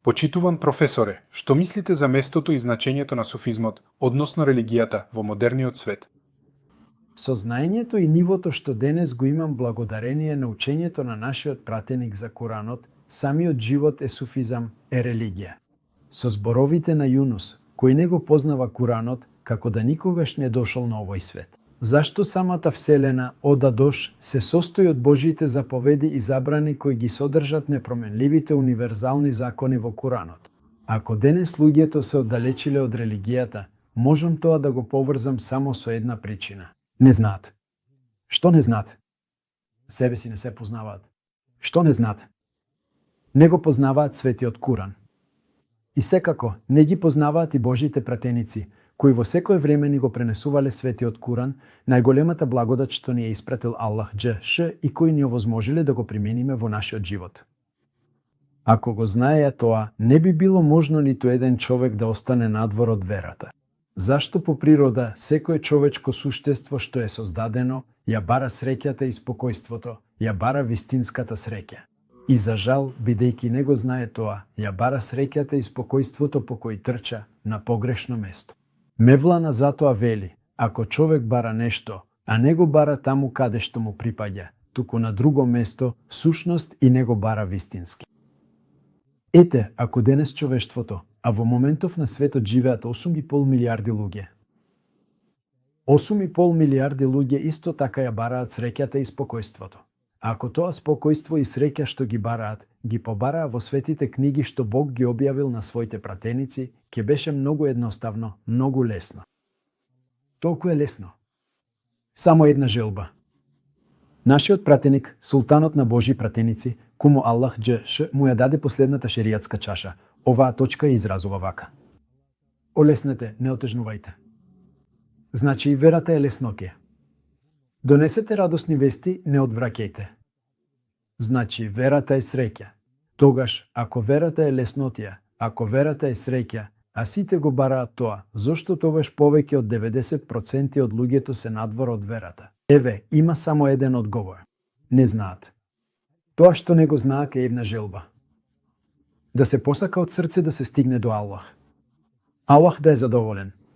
Почитуван професоре, што мислите за местото и значењето на суфизмот, односно религијата, во модерниот свет? Сознанието и нивото што денес го имам благодарение на учењето на нашиот пратеник за Куранот, самиот живот е суфизам, е религија. Со зборовите на Јунус, кој не го познава Куранот, како да никогаш не дошол на овој свет. Зашто самата Вселена, ода дош, се состои од Божите заповеди и забрани кои ги содржат непроменливите универзални закони во Куранот. Ако денес луѓето се оддалечиле од религијата, можам тоа да го поврзам само со една причина. Не знаат. Што не знаат? Себе си не се познаваат. Што не знаат? Не го познаваат светиот Куран. И секако, не ги познаваат и Божите пратеници, кои во секое време ни го пренесувале светиот Куран, најголемата благодат што ни е испратил Аллах ДЖШ и кои ни овозможиле да го примениме во нашиот живот. Ако го знаеја тоа, не би било можно ниту еден човек да остане надвор од верата. Зашто по природа секое човечко суштество што е создадено, ја бара среќата и спокојството, ја бара вистинската среќа. И за жал, бидејќи не го знае тоа, ја бара среќата и спокојството по кој трча на погрешно место. Мевлана затоа вели, ако човек бара нешто, а не го бара таму каде што му припаѓа, туку на друго место, сушност и не го бара вистински. Ете, ако денес човештвото, а во моментов на светот живеат 8,5 милиарди луѓе. 8,5 милиарди луѓе исто така ја бараат среќата и спокојството. Ако тоа спокојство и среќа што ги бараат, ги побараа во светите книги што Бог ги објавил на своите пратеници, ќе беше многу едноставно, многу лесно. Толку е лесно. Само една желба. Нашиот пратеник, султанот на Божи пратеници, кому Аллах ДЖШ му ја даде последната шеријатска чаша. Оваа точка изразува вака. Олеснете, не отежнувајте. Значи и верата е лесноке. Донесете радосни вести, не одвраќајте. Значи верата е среќа. Тогаш, ако верата е леснотија, ако верата е среќа, а сите го бараат тоа, зошто тогаш повеќе од 90% од луѓето се надвор од верата? Еве, има само еден одговор. Не знаат. Тоа што не го знаат е една желба. Да се посака од срце да се стигне до Аллах. Аллах да е задоволен.